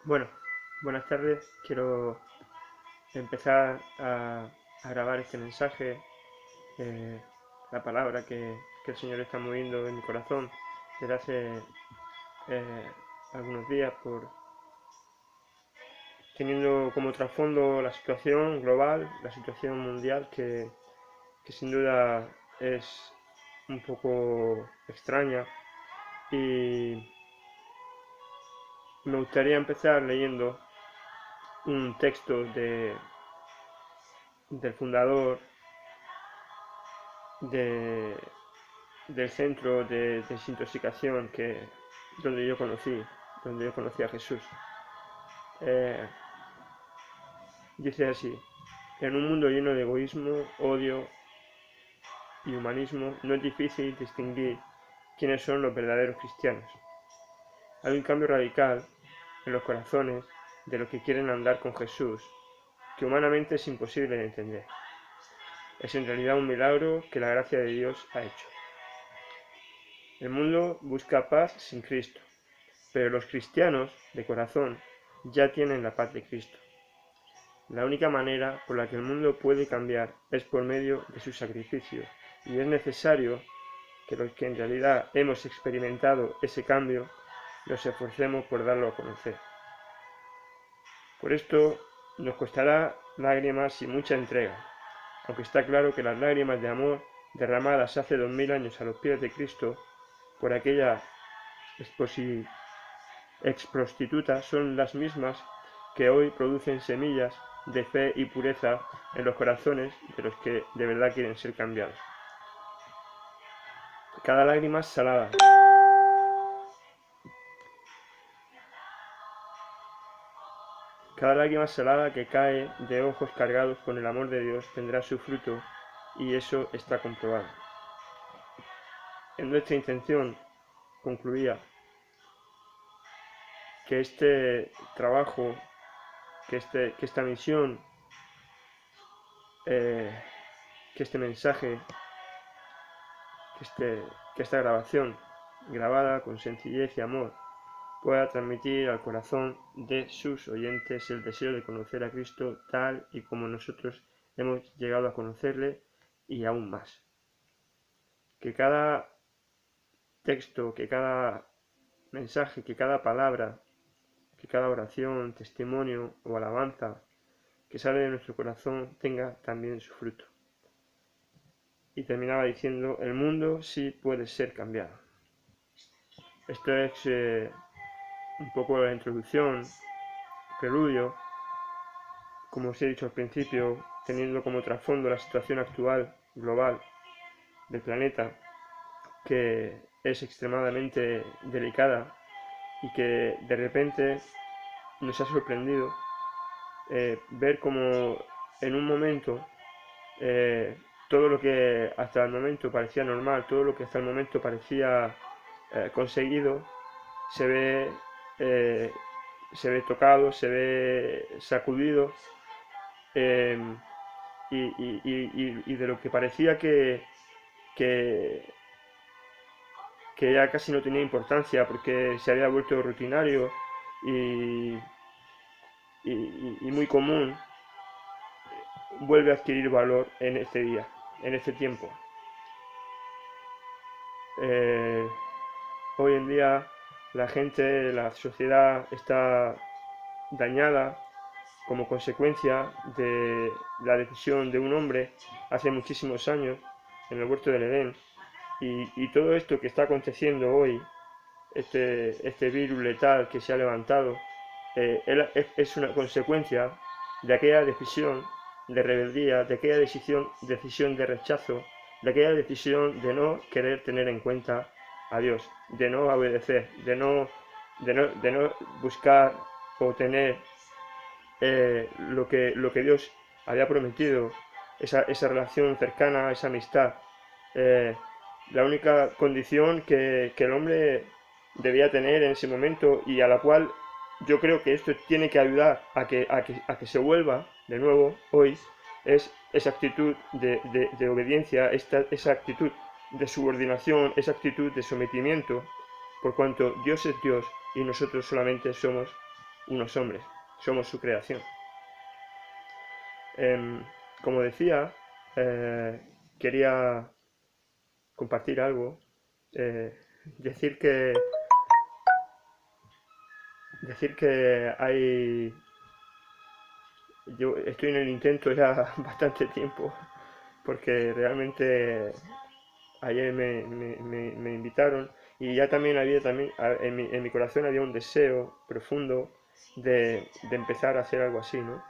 Bueno, buenas tardes. Quiero empezar a grabar este mensaje, eh, la palabra que el Señor está moviendo en mi corazón desde hace algunos días, teniendo como trasfondo la situación global, la situación mundial, que sin duda es un poco extraña. Y me gustaría empezar leyendo un texto del fundador de, del centro de desintoxicación donde yo conocí a Jesús. Eh, Dice así: en un mundo lleno de egoísmo, odio y humanismo, no es difícil distinguir quiénes son los verdaderos cristianos. Hay un cambio radical en los corazones de los que quieren andar con Jesús, que humanamente es imposible de entender. Es en realidad un milagro que la gracia de Dios ha hecho. El mundo busca paz sin Cristo, pero los cristianos de corazón ya tienen la paz de Cristo. La única manera por la que el mundo puede cambiar es por medio de su sacrificio, y es necesario que los que en realidad hemos experimentado ese cambio nos esforcemos por darlo a conocer. Por esto nos costará lágrimas y mucha entrega, aunque está claro que las lágrimas de amor derramadas hace 2000 años a los pies de Cristo por aquella ex-prostituta son las mismas que hoy producen semillas de fe y pureza en los corazones de los que de verdad quieren ser cambiados. Cada lágrima salada, cada lágrima salada que cae de ojos cargados con el amor de Dios tendrá su fruto, y eso está comprobado. En nuestra intención, concluía, que este trabajo, que esta misión, que este mensaje, que esta grabación, grabada con sencillez y amor, pueda transmitir al corazón de sus oyentes el deseo de conocer a Cristo tal y como nosotros hemos llegado a conocerle, y aún más. Que cada texto, que cada mensaje, que cada palabra, que cada oración, testimonio o alabanza que sale de nuestro corazón tenga también su fruto. Y terminaba diciendo: el mundo sí puede ser cambiado. Esto es un poco la introducción, preludio, como os he dicho al principio, teniendo como trasfondo la situación actual, global, del planeta, que es extremadamente delicada y que de repente nos ha sorprendido ver como en un momento todo lo que hasta el momento parecía normal, todo lo que hasta el momento parecía conseguido, se ve, eh, se ve tocado, se ve sacudido, eh, y de lo que parecía que, que ya casi no tenía importancia porque se había vuelto rutinario y, y muy común, vuelve a adquirir valor en este día, en este tiempo. Hoy en día la gente, la sociedad está dañada como consecuencia de la decisión de un hombre hace muchísimos años en el huerto del Edén, y todo esto que está aconteciendo hoy, este virus letal que se ha levantado, es una consecuencia de aquella decisión de rebeldía, de aquella decisión de rechazo, de aquella decisión de no querer tener en cuenta a Dios, de no obedecer, de no buscar o tener lo que Dios había prometido, esa relación cercana, esa amistad. Eh, la única condición que el hombre debía tener en ese momento, y a la cual yo creo que esto tiene que ayudar a que se vuelva de nuevo hoy, es esa actitud de obediencia, esa actitud de subordinación, esa actitud de sometimiento, por cuanto Dios es Dios y nosotros solamente somos unos hombres, somos su creación. Como decía, quería compartir algo, eh, decir que hay, yo estoy en el intento ya bastante tiempo, porque realmente ayer me invitaron y ya también había en mi corazón había un deseo profundo de empezar a hacer algo así, ¿no?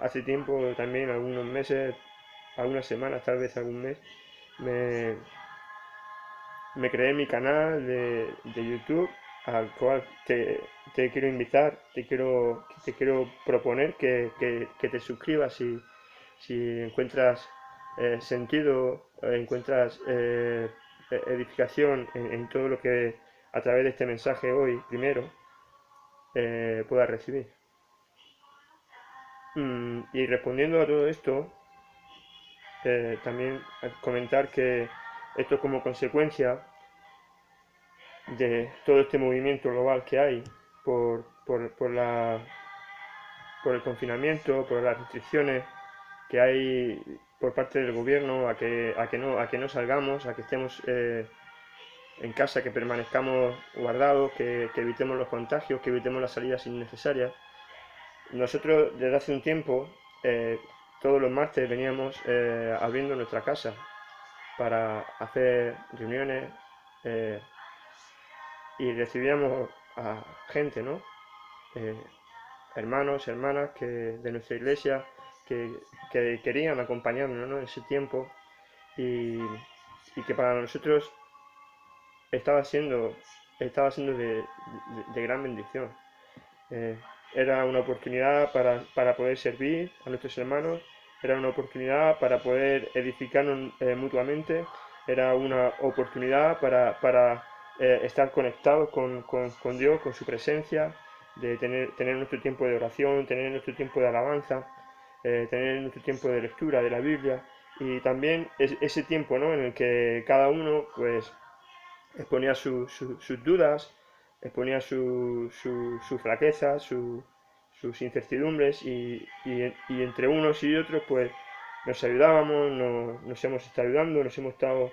Hace tiempo también, algunos meses, algunas semanas, tal vez algún mes, me, me creé mi canal de YouTube al cual te quiero invitar, te quiero proponer que te suscribas si encuentras sentido, encuentras edificación en todo lo que a través de este mensaje hoy, primero, puedas recibir. Y respondiendo a todo esto, también comentar que esto como consecuencia de todo este movimiento global que hay por el confinamiento, por las restricciones que hay por parte del gobierno a que no salgamos, a que estemos en casa, que permanezcamos guardados, que evitemos los contagios, que evitemos las salidas innecesarias. Nosotros desde hace un tiempo, todos los martes veníamos abriendo nuestra casa para hacer reuniones y recibíamos a gente, ¿no? Eh, Hermanos, hermanas de nuestra iglesia que querían acompañarnos, ¿no? En ese tiempo y que para nosotros estaba siendo, estaba siendo de gran bendición. Eh, Era una oportunidad para poder servir a nuestros hermanos, era una oportunidad para poder edificarnos mutuamente, era una oportunidad para estar conectados con Dios, con su presencia, de tener nuestro tiempo de oración, tener nuestro tiempo de alabanza, tener nuestro tiempo de lectura de la Biblia y también ese tiempo, ¿no? En el que cada uno pues exponía sus dudas, exponía sus flaquezas, sus incertidumbres y entre unos y otros pues nos ayudábamos, nos hemos estado ayudando, nos hemos estado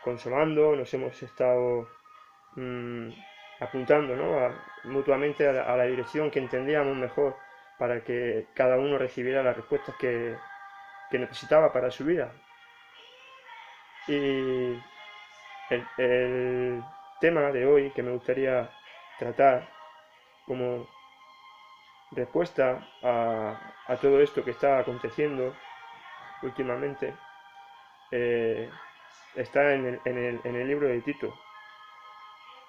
consolando, nos hemos estado mm, apuntando, ¿no? Mutuamente a la dirección que entendíamos mejor para que cada uno recibiera las respuestas que necesitaba para su vida. Y el tema de hoy que me gustaría tratar como respuesta a todo esto que está aconteciendo últimamente está en el libro de Tito.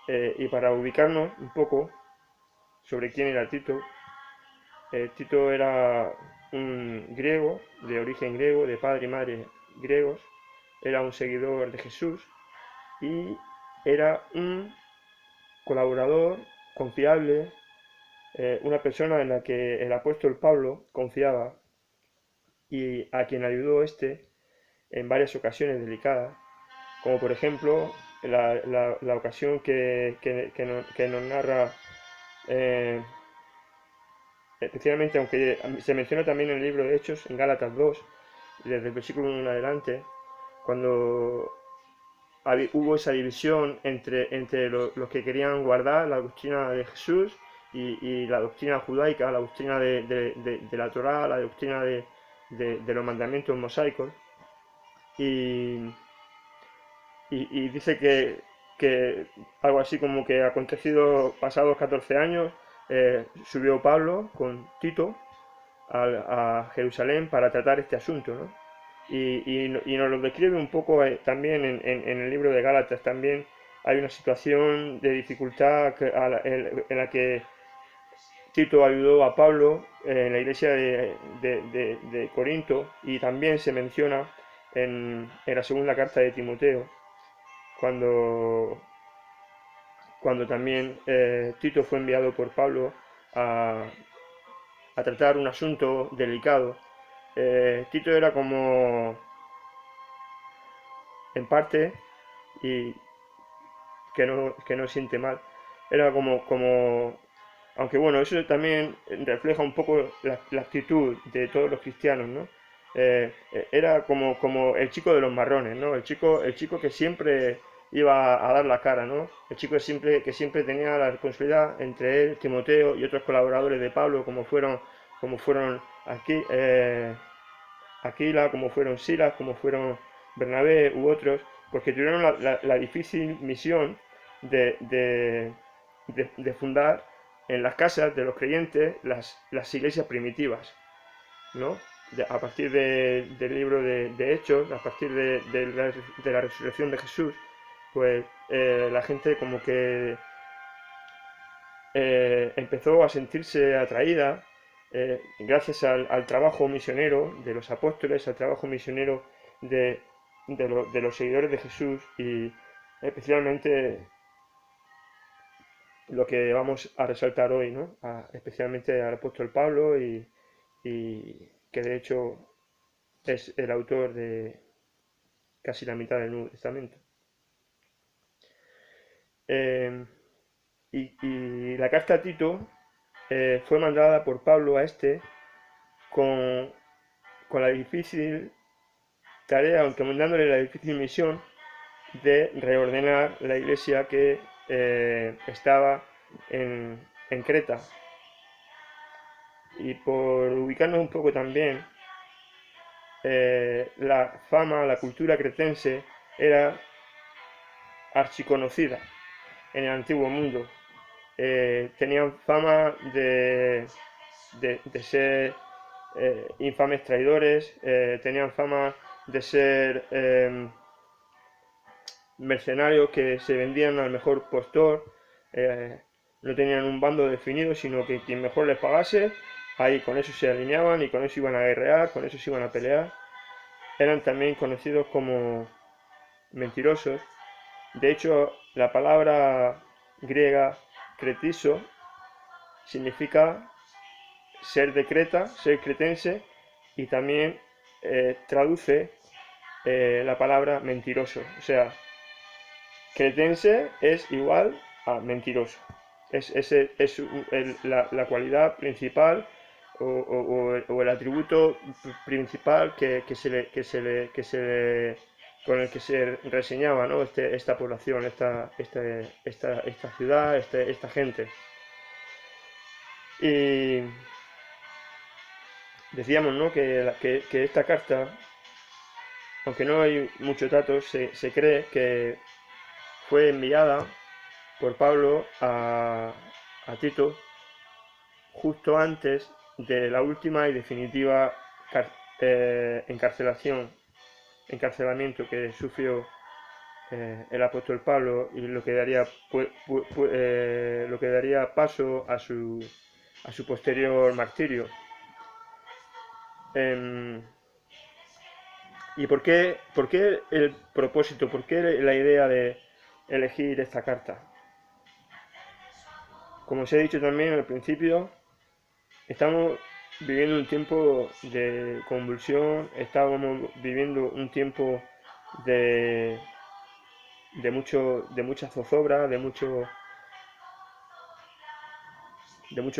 Y para ubicarnos un poco sobre quién era Tito, Tito era un griego, de origen griego, de padre y madre griegos, era un seguidor de Jesús y era un colaborador confiable, una persona en la que el apóstol Pablo confiaba y a quien ayudó en varias ocasiones delicadas, como por ejemplo la ocasión que nos narra, eh, especialmente, aunque se menciona también en el libro de Hechos, en Gálatas 2, desde el versículo 1 en adelante, cuando hubo esa división entre los que querían guardar la doctrina de Jesús y la doctrina judaica, la doctrina de la Torá, la doctrina de los mandamientos mosaicos. Y, y dice que algo así como que acontecido pasados 14 años, subió Pablo con Tito a Jerusalén para tratar este asunto, ¿no? Y nos lo describe un poco también en el libro de Gálatas. También hay una situación de dificultad en la que Tito ayudó a Pablo en la iglesia de Corinto y también se menciona en la segunda carta de Timoteo, cuando, cuando también Tito fue enviado por Pablo a tratar un asunto delicado. Tito era como, en parte, y que no siente mal, era como aunque bueno, eso también refleja un poco la actitud de todos los cristianos, ¿no? Era como el chico de los marrones, ¿no? El chico que siempre iba a dar la cara, ¿no? El chico que siempre tenía la responsabilidad entre él, Timoteo y otros colaboradores de Pablo, como fueron aquí, Aquila, como fueron Silas, como fueron Bernabé u otros, porque tuvieron la difícil misión de fundar en las casas de los creyentes las iglesias primitivas, ¿no? A partir del libro de Hechos, a partir de la resurrección de Jesús, pues la gente como que empezó a sentirse atraída gracias al trabajo misionero de los apóstoles, al trabajo misionero de los seguidores de Jesús y especialmente lo que vamos a resaltar hoy, ¿no? Especialmente al apóstol Pablo y que de hecho es el autor de casi la mitad del Nuevo Testamento. Y la carta a Tito fue mandada por Pablo a este con, con la difícil tarea, aunque mandándole la difícil misión de reordenar la iglesia que estaba en Creta. Y por ubicarnos un poco también, la fama, la cultura cretense era archiconocida en el antiguo mundo. Tenían fama de ser infames traidores, tenían fama de ser mercenarios que se vendían al mejor postor, no tenían un bando definido, sino que quien mejor les pagase, ahí con eso se alineaban y con eso iban a guerrear, con eso se iban a pelear. Eran también conocidos como mentirosos. De hecho, la palabra griega cretiso significa ser de Creta, ser cretense, y también traduce la palabra mentiroso. O sea, cretense es igual a mentiroso. Es la cualidad principal o el atributo principal con el que se reseñaba, ¿no? Esta población, esta ciudad, esta gente. Y decíamos, ¿no? que esta carta, aunque no hay muchos datos, se cree que fue enviada por Pablo a Tito justo antes de la última y definitiva encarcelamiento que sufrió el apóstol Pablo, y lo que daría paso a su posterior martirio. ¿Y por qué el propósito? ¿Por qué la idea de elegir esta carta? Como os he dicho también al principio, estamos viviendo un tiempo de convulsión, estamos viviendo un tiempo de mucha zozobra, de mucho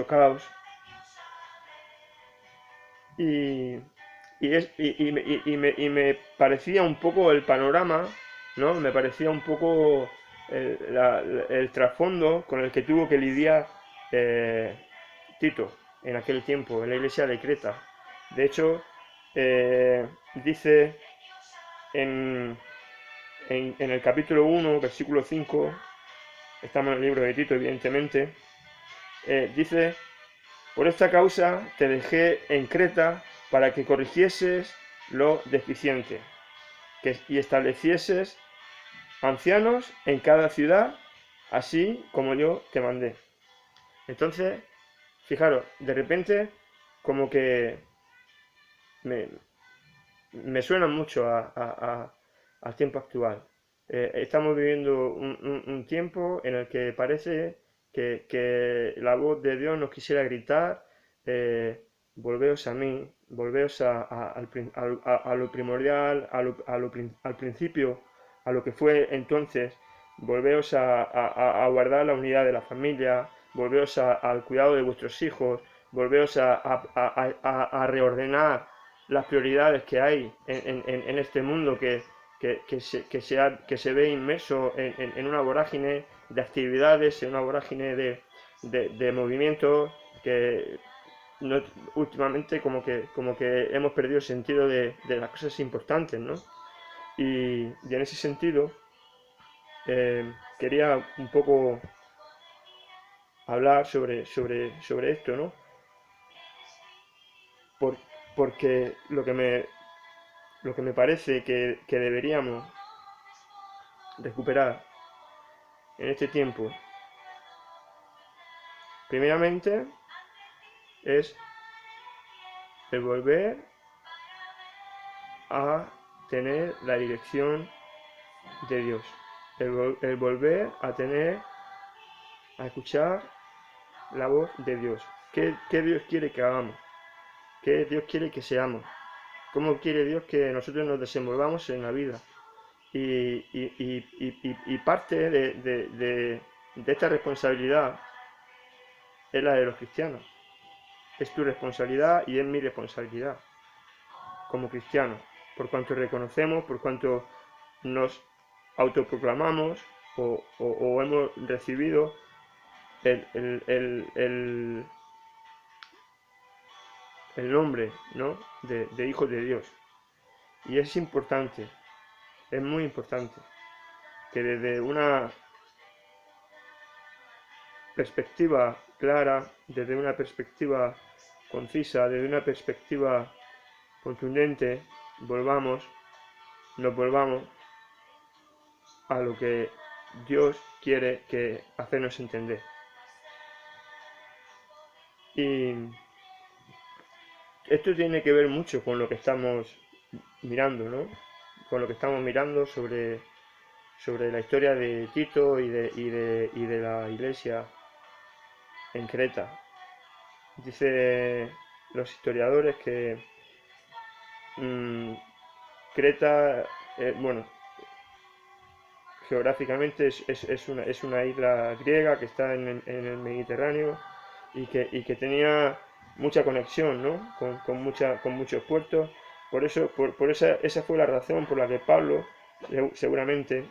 caos. Y me parecía un poco el panorama, ¿no? Me parecía un poco el trasfondo con el que tuvo que lidiar Tito en aquel tiempo, en la iglesia de Creta. De hecho, dice en el capítulo 1, versículo 5, estamos en el libro de Tito, evidentemente, dice: por esta causa te dejé en Creta para que corrigieses lo deficiente y establecieses ancianos en cada ciudad, así como yo te mandé. Entonces, fijaros, de repente, como que me suena mucho al tiempo actual. Estamos viviendo un tiempo en el que parece que la voz de Dios nos quisiera gritar: volveos a mí, volveos a lo primordial, al principio, a lo que fue entonces, volveos a guardar la unidad de la familia, volveos al cuidado de vuestros hijos, volveos a reordenar las prioridades que hay en este mundo que se ve inmerso en una vorágine de actividades, en una vorágine de movimientos que no, últimamente como que hemos perdido el sentido de las cosas importantes, ¿no? Y en ese sentido quería un poco hablar sobre esto, ¿no? Por- Porque lo que me parece que deberíamos recuperar en este tiempo, primeramente, es el volver a tener la dirección de Dios, el volver a escuchar la voz de Dios. ¿Qué Dios quiere que hagamos? ¿Qué Dios quiere que seamos? ¿Cómo quiere Dios que nosotros nos desenvolvamos en la vida? Y parte de esta responsabilidad es la de los cristianos. Es tu responsabilidad y es mi responsabilidad como cristianos, por cuanto reconocemos, por cuanto nos autoproclamamos o hemos recibido el nombre, ¿no? de hijos de Dios. Y es importante, es muy importante, que desde una perspectiva clara, desde una perspectiva concisa, desde una perspectiva contundente, nos volvamos a lo que Dios quiere que hacernos entender. Y esto tiene que ver mucho con lo que estamos mirando, ¿no? Con lo que estamos mirando sobre la historia de Tito y de la iglesia en Creta. Dice los historiadores que Creta, bueno, geográficamente es una isla griega que está en el Mediterráneo y que tenía mucha conexión, ¿no? con muchos puertos. Por eso, esa fue la razón por la que Pablo, seguramente,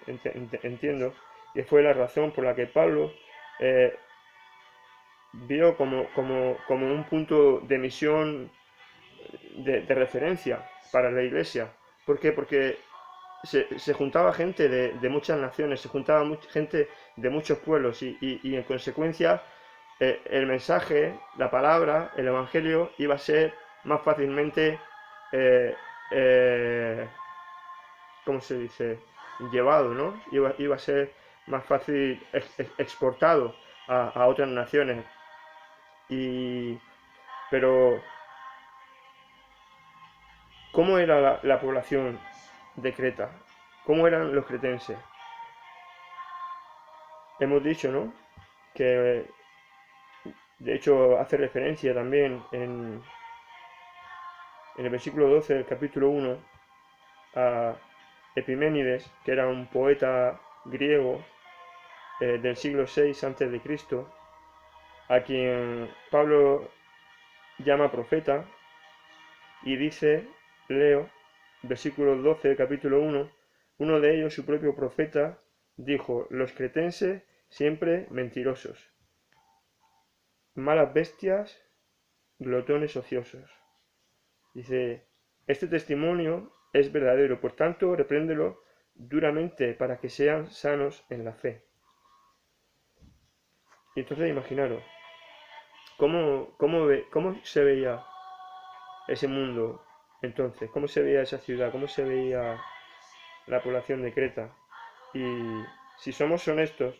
entiendo, que fue la razón por la que Pablo vio como un punto de misión de referencia para la iglesia. ¿Por qué? Porque se juntaba gente de muchas naciones, se juntaba gente de muchos pueblos y en consecuencia el mensaje, la palabra, el evangelio iba a ser más fácilmente, eh, eh, ¿cómo se dice? Llevado, ¿no? Iba a ser más fácil exportado a otras naciones. Y, pero, ¿cómo era la población de Creta? ¿Cómo eran los cretenses? Hemos dicho, ¿no? Que de hecho hace referencia también en el versículo 12 del capítulo 1 a Epiménides, que era un poeta griego del siglo VI a.C., a quien Pablo llama profeta y dice, leo, versículo 12 del capítulo 1, uno de ellos, su propio profeta, dijo, los cretenses siempre mentirosos, malas bestias, glotones ociosos. Dice, este testimonio es verdadero, por tanto, repréndelo duramente para que sean sanos en la fe. Y entonces imaginaros, ¿cómo se veía ese mundo entonces? ¿Cómo se veía esa ciudad? ¿Cómo se veía la población de Creta? Y si somos honestos,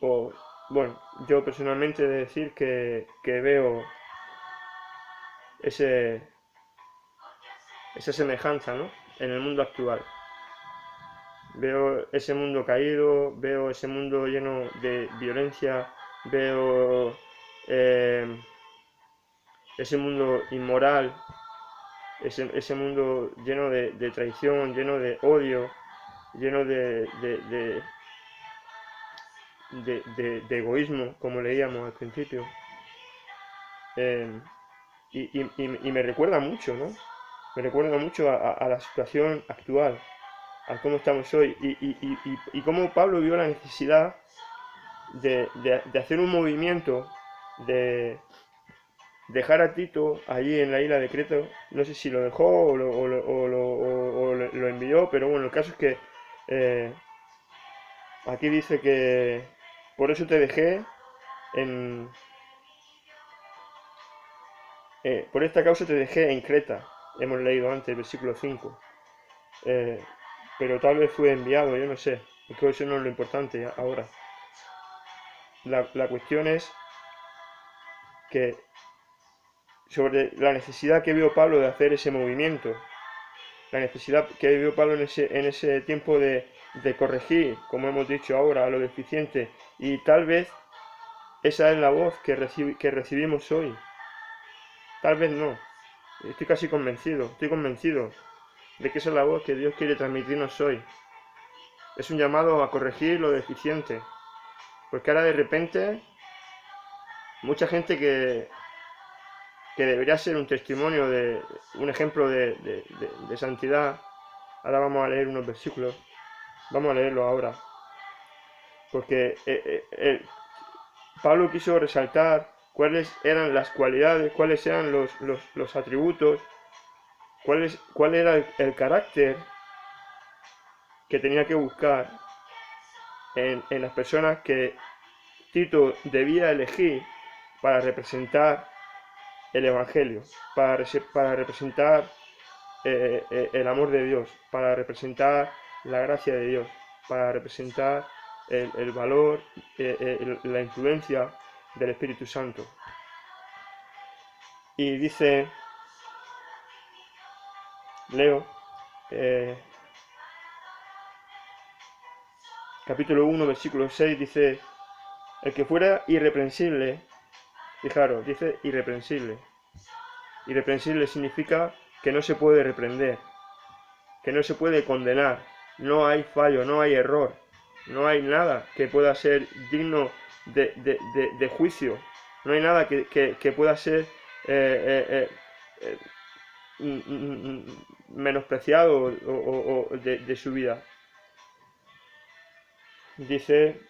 o bueno, yo personalmente he de decir que veo esa semejanza, ¿no? En el mundo actual. Veo ese mundo caído, veo ese mundo lleno de violencia, veo ese mundo inmoral, ese mundo lleno de traición, lleno de odio, lleno de egoísmo, como leíamos al principio. Eh, y me recuerda mucho, ¿no? Me recuerda mucho a la situación actual, a cómo estamos hoy y cómo Pablo vio la necesidad de hacer un movimiento, de dejar a Tito allí en la isla de Creta. No sé si lo dejó o lo envió, pero bueno, el caso es que eh, aquí dice que por eso te dejé en... por esta causa te dejé en Creta. Hemos leído antes, versículo 5. Eh, pero tal vez fue enviado, yo no sé. Creo que eso no es lo importante ahora. La cuestión es que sobre la necesidad que vio Pablo de hacer ese movimiento, la necesidad que vio Pablo en ese tiempo de corregir, como hemos dicho ahora, a lo deficiente, y tal vez esa es la voz que recibimos hoy. Tal vez no. Estoy convencido de que esa es la voz que Dios quiere transmitirnos hoy. Es un llamado a corregir lo deficiente. Porque ahora de repente, mucha gente que debería ser un testimonio un ejemplo de santidad. Ahora vamos a leer unos versículos. Vamos a leerlo ahora. Porque Pablo quiso resaltar cuáles eran las cualidades, cuáles eran los atributos, cuál era el carácter que tenía que buscar en las personas que Tito debía elegir para representar el Evangelio, para representar el amor de Dios, para representar la gracia de Dios, para representar el valor, la influencia del Espíritu Santo. Y dice, leo, capítulo 1, versículo 6, dice, el que fuera irreprensible, fijaros, dice irreprensible. Irreprensible significa que no se puede reprender, que no se puede condenar, no hay fallo, no hay error, no hay nada que pueda ser digno de juicio, no hay nada que pueda ser menospreciado de su vida. Dice,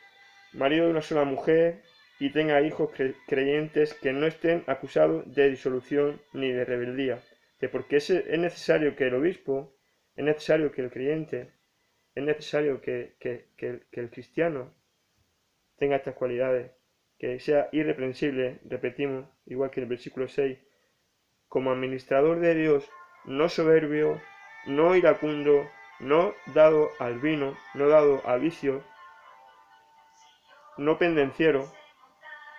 marido de una sola mujer y tenga hijos creyentes que no estén acusados de disolución ni de rebeldía. Porque es necesario que el obispo, es necesario que el creyente, es necesario que el cristiano tenga estas cualidades, que sea irreprensible, repetimos, igual que en el versículo 6, como administrador de Dios, no soberbio, no iracundo, no dado al vino, no dado a vicio, no pendenciero,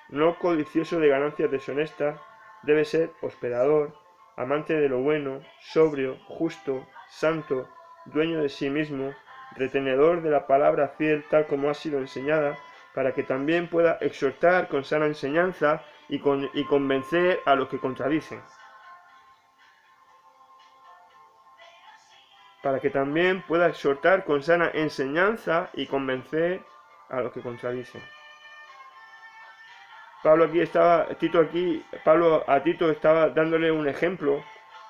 no codicioso de ganancias deshonestas, debe ser hospedador, amante de lo bueno, sobrio, justo, santo, dueño de sí mismo, retenedor de la palabra fiel tal como ha sido enseñada, para que también pueda exhortar con sana enseñanza y convencer a los que contradicen. Para que también pueda exhortar con sana enseñanza y convencer a los que contradicen. Pablo a Tito estaba dándole un ejemplo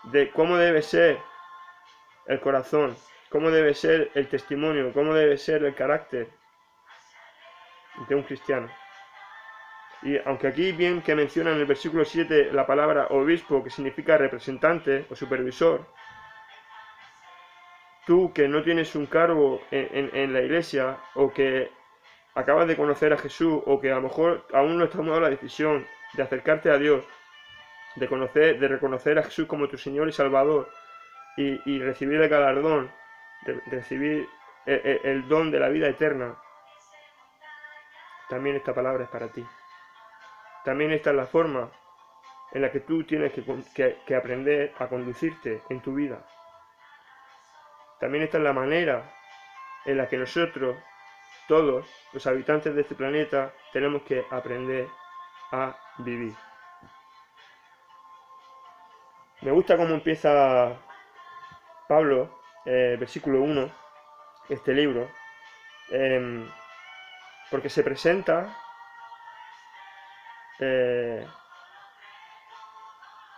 de cómo debe ser el corazón, cómo debe ser el testimonio, cómo debe ser el carácter de un cristiano. Y aunque aquí bien que menciona en el versículo 7 la palabra obispo, que significa representante o supervisor, tú que no tienes un cargo en la iglesia o que acabas de conocer a Jesús o que a lo mejor aún no estás tomando la decisión de acercarte a Dios, de reconocer a Jesús como tu Señor y Salvador y recibir el galardón, de recibir el don de la vida eterna, también esta palabra es para ti. También esta es la forma en la que tú tienes que aprender a conducirte en tu vida. También esta es la manera en la que nosotros, todos los habitantes de este planeta, tenemos que aprender a vivir. Me gusta cómo empieza Pablo, versículo 1, este libro, porque se presenta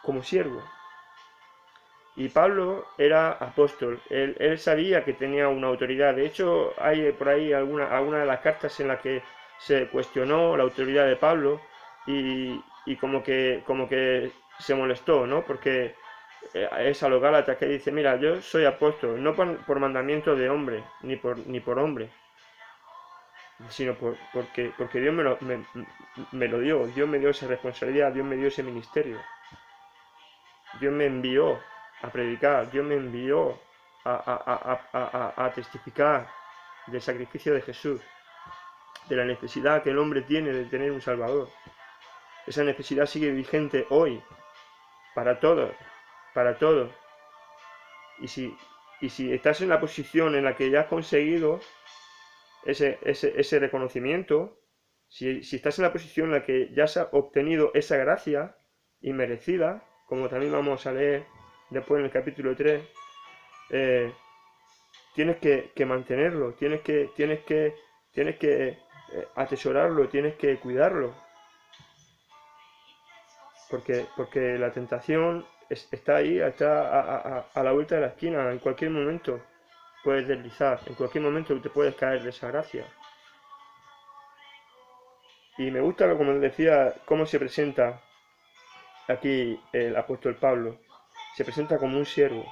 como siervo. Y Pablo era apóstol, él sabía que tenía una autoridad. De hecho, hay por ahí alguna de las cartas en las que se cuestionó la autoridad de Pablo y como que se molestó, ¿no? Porque es a los Gálatas que dice, mira, yo soy apóstol, no por mandamiento de hombre, ni por hombre, sino porque Dios me lo dio, Dios me dio esa responsabilidad, Dios me dio ese ministerio. Dios me envió a predicar, Dios me envió a testificar del sacrificio de Jesús, de la necesidad que el hombre tiene de tener un Salvador. Esa necesidad sigue vigente hoy, para todos, para todos. Y si estás en la posición en la que ya has conseguido ese reconocimiento, si estás en la posición en la que ya has obtenido esa gracia inmerecida, como también vamos a leer después en el capítulo 3, tienes que mantenerlo, tienes que atesorarlo, tienes que cuidarlo, porque la tentación está ahí, está a la vuelta de la esquina, en cualquier momento puedes deslizar, en cualquier momento te puedes caer de esa gracia. Y me gusta, como decía, cómo se presenta aquí el apóstol Pablo. Se presenta como un siervo.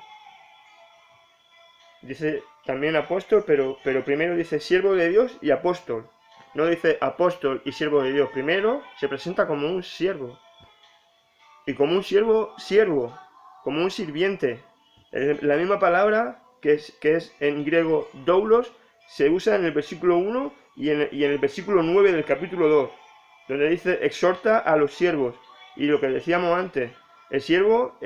Dice también apóstol, pero primero dice siervo de Dios y apóstol. No dice apóstol y siervo de Dios. Primero se presenta como un siervo. Y como un siervo, como un sirviente. La misma palabra que es en griego doulos se usa en el versículo 1 y en el versículo 9 del capítulo 2, donde dice exhorta a los siervos. Y lo que decíamos antes, el siervo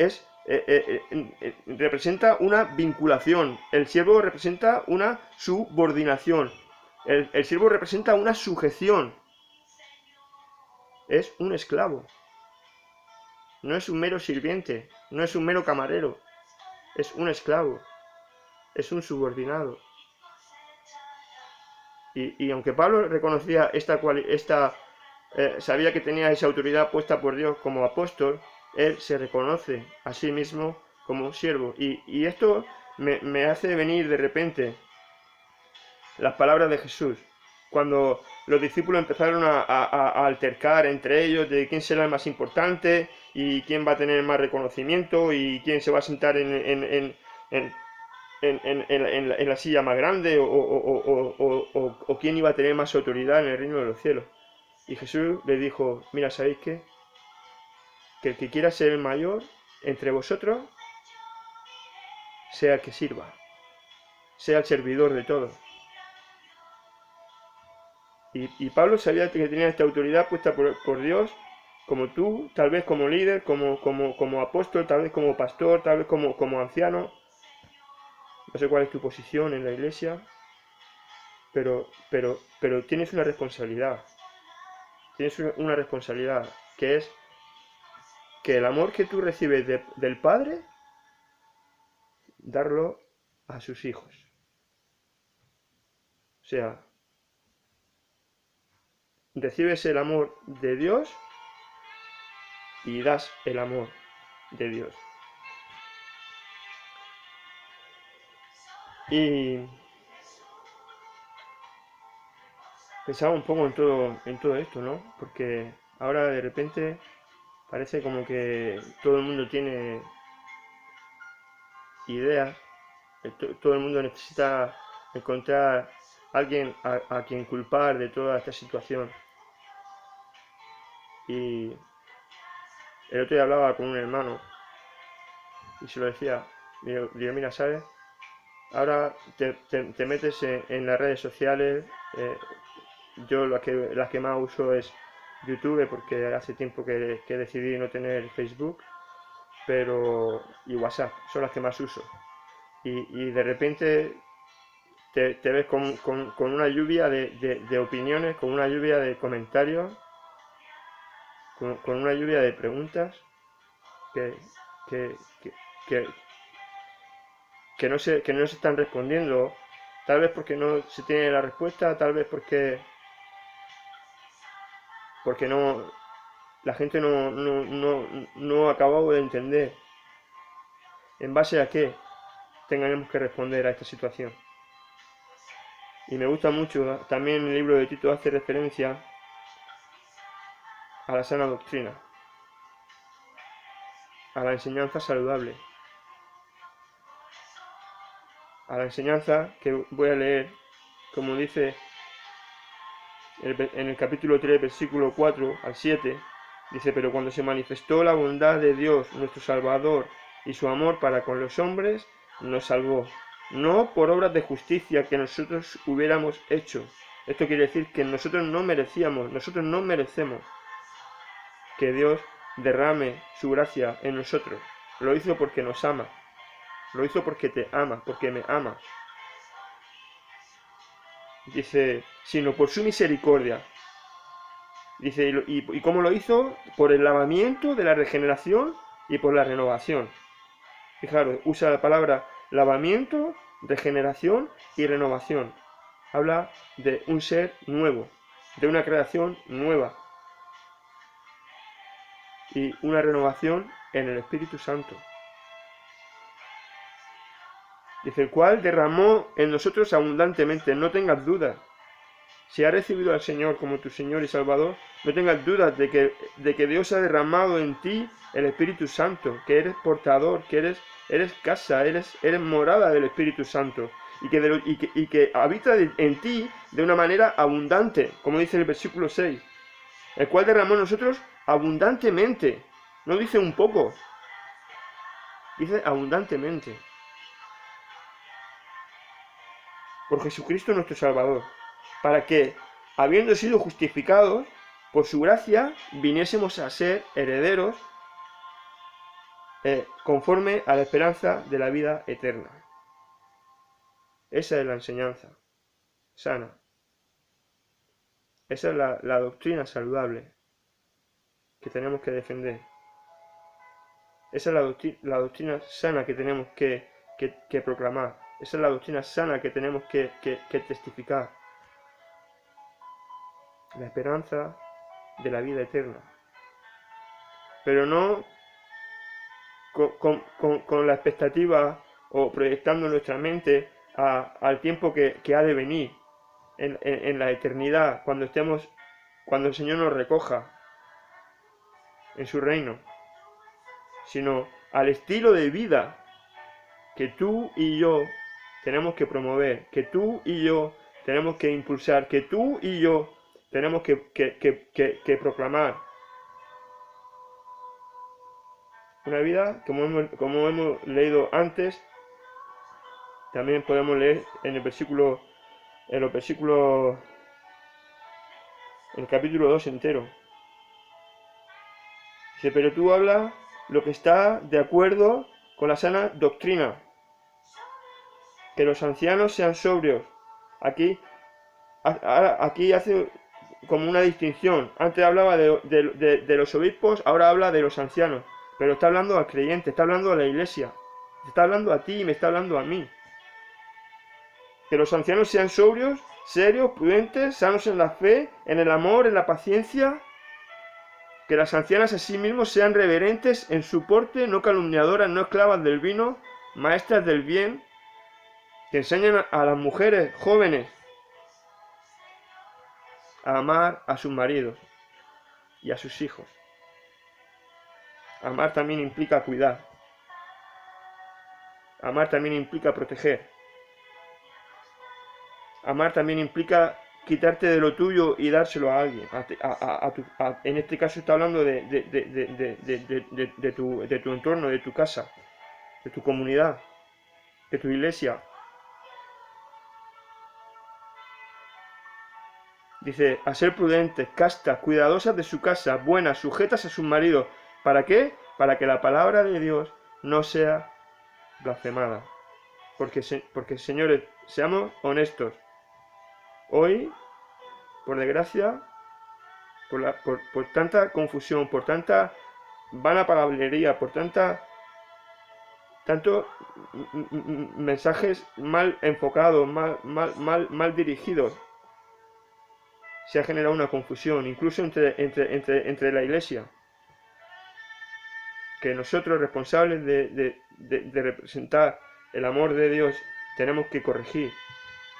representa una vinculación, el siervo representa una subordinación, el siervo representa una sujeción, es un esclavo, no es un mero sirviente, no es un mero camarero, es un esclavo, es un subordinado. Y aunque Pablo reconocía sabía que tenía esa autoridad puesta por Dios como apóstol, él se reconoce a sí mismo como siervo. Y esto me hace venir de repente las palabras de Jesús. Cuando los discípulos empezaron a altercar entre ellos de quién será el más importante y quién va a tener más reconocimiento y quién se va a sentar en la silla más grande o quién iba a tener más autoridad en el reino de los cielos. Y Jesús les dijo, mira, ¿sabéis qué? Que el que quiera ser el mayor entre vosotros sea el que sirva, sea el servidor de todos. Y Pablo sabía que tenía esta autoridad puesta por Dios, como tú, tal vez como líder, como apóstol, tal vez como pastor, tal vez como anciano. No sé cuál es tu posición en la iglesia, pero tienes una responsabilidad. Tienes una responsabilidad, que es que el amor que tú recibes del Padre, darlo a sus hijos. O sea, recibes el amor de Dios y das el amor de Dios. Y pensaba un poco en todo esto, ¿no? Porque ahora de repente parece como que todo el mundo tiene ideas, todo el mundo necesita encontrar alguien a quien culpar de toda esta situación. Y el otro día hablaba con un hermano y se lo decía, digo mira, ¿sabes? Ahora te metes en las redes sociales, yo las que más uso es YouTube porque hace tiempo que decidí no tener Facebook, y WhatsApp, son las que más uso. Y de repente te ves con una lluvia de opiniones, con una lluvia de comentarios, con una lluvia de preguntas que, que, que, que no se están respondiendo, tal vez porque no se tiene la respuesta, tal vez porque porque la gente no acababa de entender en base a qué tengamos que responder a esta situación. Y me gusta mucho, también el libro de Tito hace referencia a la sana doctrina, a la enseñanza saludable, a la enseñanza que voy a leer, como dice en el capítulo 3, versículo 4 al 7, dice: pero cuando se manifestó la bondad de Dios, nuestro Salvador, y su amor para con los hombres, nos salvó, no por obras de justicia que nosotros hubiéramos hecho. Esto quiere decir que nosotros no merecemos que Dios derrame su gracia en nosotros. Lo hizo porque nos ama, lo hizo porque te ama, porque me ama. Dice, sino por su misericordia. Dice, ¿y cómo lo hizo? Por el lavamiento de la regeneración y por la renovación. Fijaros, usa la palabra lavamiento, regeneración y renovación. Habla de un ser nuevo, de una creación nueva y una renovación en el Espíritu Santo. Dice, el cual derramó en nosotros abundantemente. No tengas dudas. Si has recibido al Señor como tu Señor y Salvador, no tengas dudas de que Dios ha derramado en ti el Espíritu Santo, que eres portador, que eres casa, eres morada del Espíritu Santo, y que habita en ti de una manera abundante, como dice el versículo 6, el cual derramó en nosotros abundantemente. No dice un poco, dice abundantemente. Por Jesucristo nuestro Salvador, para que, habiendo sido justificados por su gracia, viniésemos a ser herederos conforme a la esperanza de la vida eterna. Esa es la enseñanza sana. Esa es la doctrina saludable que tenemos que defender. Esa es la doctrina sana que tenemos que proclamar. Esa es la doctrina sana que tenemos que testificar. La esperanza de la vida eterna. Pero no con la expectativa o proyectando nuestra mente al tiempo que ha de venir en la eternidad, cuando el Señor nos recoja en su reino, sino al estilo de vida que tú y yo tenemos que promover, que tú y yo tenemos que impulsar, que tú y yo tenemos que proclamar. Una vida, como hemos leído antes, también podemos leer en el capítulo 2 entero. Dice, pero tú hablas lo que está de acuerdo con la sana doctrina. Que los ancianos sean sobrios. Aquí hace como una distinción. Antes hablaba de los obispos, ahora habla de los ancianos. Pero está hablando al creyente, está hablando a la iglesia. Está hablando a ti y me está hablando a mí. Que los ancianos sean sobrios, serios, prudentes, sanos en la fe, en el amor, en la paciencia. Que las ancianas asimismo sean reverentes en su porte, no calumniadoras, no esclavas del vino, maestras del bien, que enseñan a las mujeres jóvenes a amar a sus maridos y a sus hijos. Amar también implica cuidar. Amar también implica proteger. Amar también implica quitarte de lo tuyo y dárselo a alguien. En este caso está hablando de tu entorno, de tu casa, de tu comunidad, de tu iglesia. Dice, a ser prudentes, castas, cuidadosas de su casa, buenas, sujetas a sus maridos. ¿Para qué? Para que la palabra de Dios no sea blasfemada. Porque señores, seamos honestos. Hoy, por desgracia, por tanta confusión, por tanta vana palabrería, por tantos mensajes mal enfocados, mal dirigidos, se ha generado una confusión, incluso entre la Iglesia, que nosotros, responsables de representar el amor de Dios, tenemos que corregir.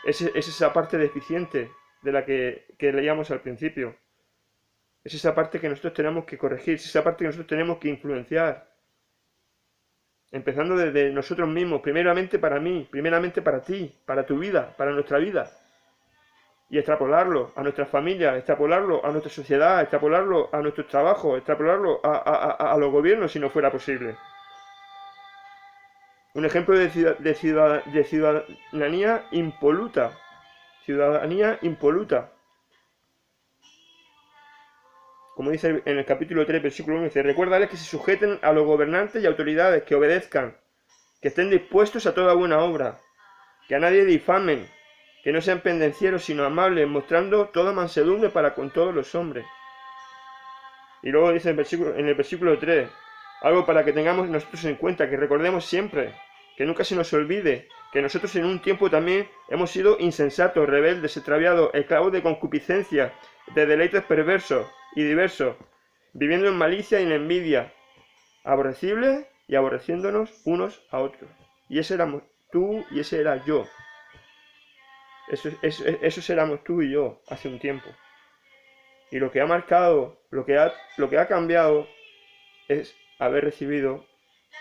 Es esa parte deficiente de la que leíamos al principio. Es esa parte que nosotros tenemos que corregir, es esa parte que nosotros tenemos que influenciar. Empezando desde nosotros mismos, primeramente para mí, primeramente para ti, para tu vida, para nuestra vida. Y extrapolarlo a nuestras familias, extrapolarlo a nuestra sociedad, extrapolarlo a nuestros trabajos, extrapolarlo a los gobiernos si no fuera posible. Un ejemplo de ciudadanía impoluta. Ciudadanía impoluta. Como dice en el capítulo 3, versículo 1, dice: recuérdales que se sujeten a los gobernantes y autoridades, que obedezcan, que estén dispuestos a toda buena obra, que a nadie difamen, que no sean pendencieros sino amables, mostrando toda mansedumbre para con todos los hombres. Y luego dice en el versículo 3, algo para que tengamos nosotros en cuenta, que recordemos siempre, que nunca se nos olvide, que nosotros en un tiempo también hemos sido insensatos, rebeldes, extraviados, esclavos de concupiscencia, de deleites perversos y diversos, viviendo en malicia y en envidia, aborrecibles y aborreciéndonos unos a otros. Y ese éramos tú y ese era yo. Esos éramos tú y yo hace un tiempo. Y lo que ha marcado, lo que ha cambiado es haber recibido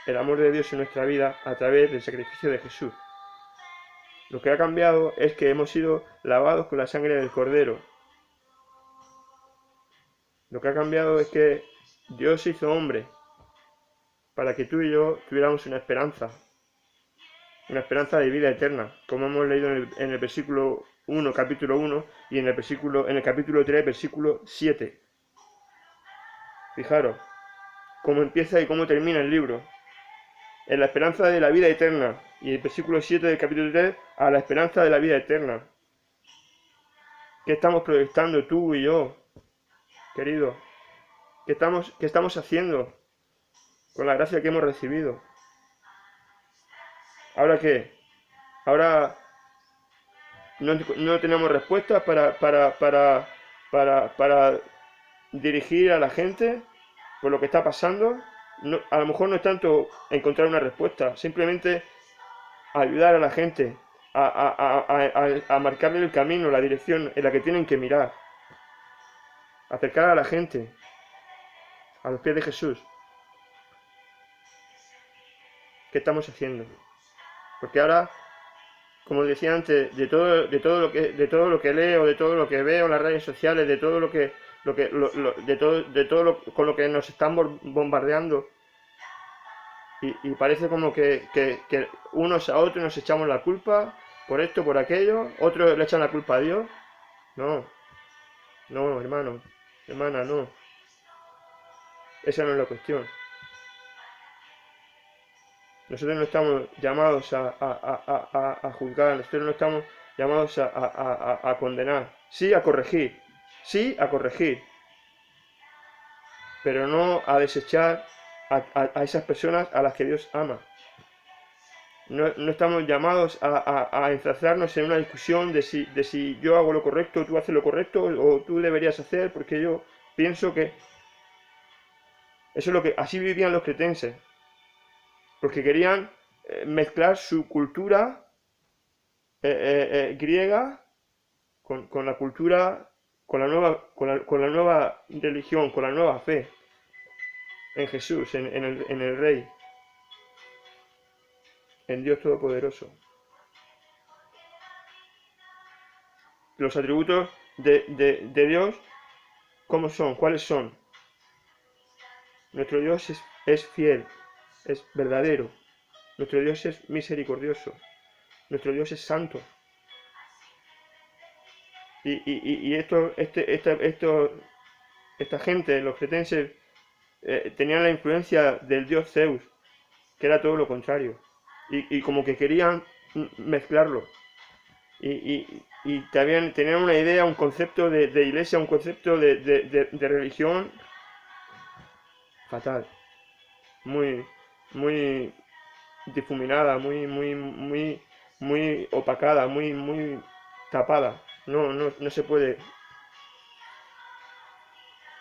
el amor de Dios en nuestra vida a través del sacrificio de Jesús. Lo que ha cambiado es que hemos sido lavados con la sangre del Cordero. Lo que ha cambiado es que Dios se hizo hombre para que tú y yo tuviéramos una esperanza de vida eterna, como hemos leído en el versículo 1, capítulo 1, y en el capítulo 3, versículo 7. Fijaros cómo empieza y cómo termina el libro. En la esperanza de la vida eterna, y el versículo 7 del capítulo 3, a la esperanza de la vida eterna. ¿Qué estamos proyectando tú y yo, querido? ¿Qué estamos haciendo con la gracia que hemos recibido? ¿Ahora qué? Ahora no tenemos respuestas para dirigir a la gente por lo que está pasando. A lo mejor no es tanto encontrar una respuesta, simplemente ayudar a la gente a marcarle el camino, la dirección en la que tienen que mirar. Acercar a la gente a los pies de Jesús. ¿Qué estamos haciendo? Porque ahora, como decía antes, de todo lo que leo, de todo lo que veo en las redes sociales, de todo con lo que nos están bombardeando, y parece como que unos a otros nos echamos la culpa por esto, por aquello, otros le echan la culpa a Dios. No, hermano, hermana, no. Esa no es la cuestión. Nosotros no estamos llamados a juzgar, nosotros no estamos llamados a condenar. Sí a corregir, pero no a desechar a esas personas a las que Dios ama. No estamos llamados a enzarzarnos en una discusión de si yo hago lo correcto, tú haces lo correcto, o tú deberías hacer, porque yo pienso que... Eso es lo que... Así vivían los cretenses. Porque querían mezclar su cultura griega con la cultura, con la nueva religión, con la nueva fe en Jesús, en el Rey, en Dios Todopoderoso. Los atributos de Dios, ¿cómo son? ¿Cuáles son? Nuestro Dios es fiel, es verdadero. Nuestro Dios es misericordioso. Nuestro Dios es santo. Y esta gente, los cretenses, tenían la influencia del dios Zeus, que era todo lo contrario. Y como que querían mezclarlo. Y tenían una idea, un concepto de iglesia, un concepto de religión fatal. Muy difuminada, muy opacada, muy tapada. No se puede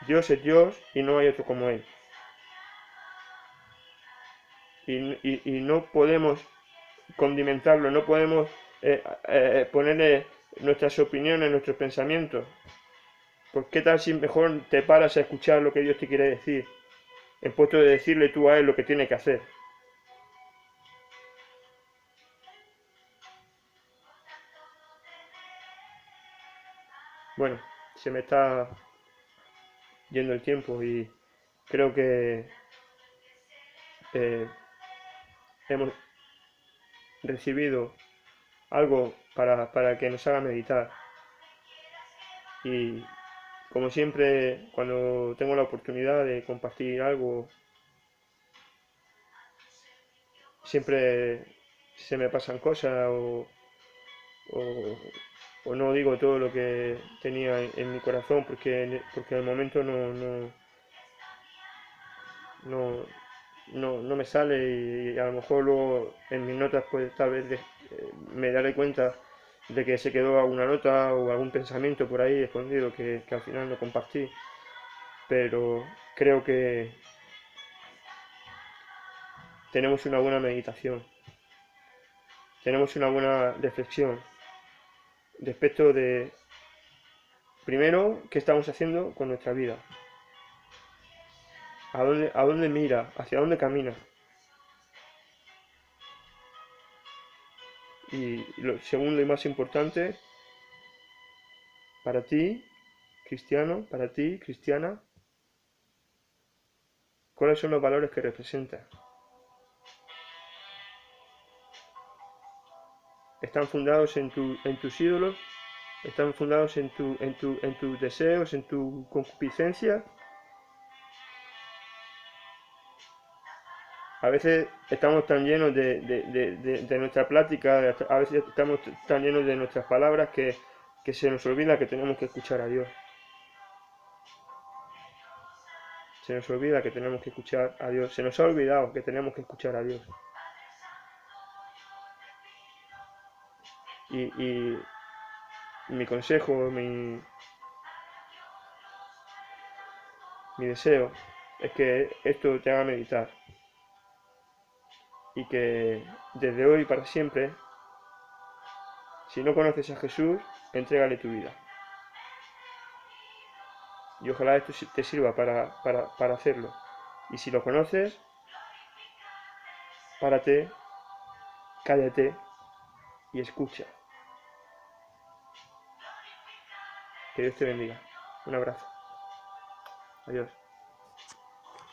Dios es Dios y no hay otro como Él. Y no podemos condimentarlo, no podemos ponerle nuestras opiniones, nuestros pensamientos. Pues qué tal si mejor te paras a escuchar lo que Dios te quiere decir, en puesto de decirle tú a Él lo que tiene que hacer. Bueno, se me está yendo el tiempo y creo que eh, hemos recibido algo para que nos haga meditar. Y como siempre, cuando tengo la oportunidad de compartir algo, siempre se me pasan cosas o- o no digo todo lo que tenía en mi corazón porque en el momento no, no me sale y a lo mejor luego en mis notas pues tal vez me daré cuenta de que se quedó alguna nota o algún pensamiento por ahí escondido que al final no compartí, pero creo que tenemos una buena meditación, tenemos una buena reflexión respecto de, primero, qué estamos haciendo con nuestra vida, a dónde mira, hacia dónde camina. Y lo segundo y más importante, para ti, cristiano, para ti, cristiana, ¿cuáles son los valores que representas? ¿Están fundados en tus ídolos? ¿Están fundados en tus deseos, en tu concupiscencia? A veces estamos tan llenos de nuestra plática, a veces estamos tan llenos de nuestras palabras que se nos olvida que tenemos que escuchar a Dios. Se nos olvida que tenemos que escuchar a Dios. Se nos ha olvidado que tenemos que escuchar a Dios. Y mi consejo, mi deseo es que esto te haga meditar y que desde hoy para siempre, si no conoces a Jesús, entrégale tu vida. Y ojalá esto te sirva para hacerlo. Y si lo conoces, párate, cállate y escucha. Que Dios te bendiga. Un abrazo. Adiós.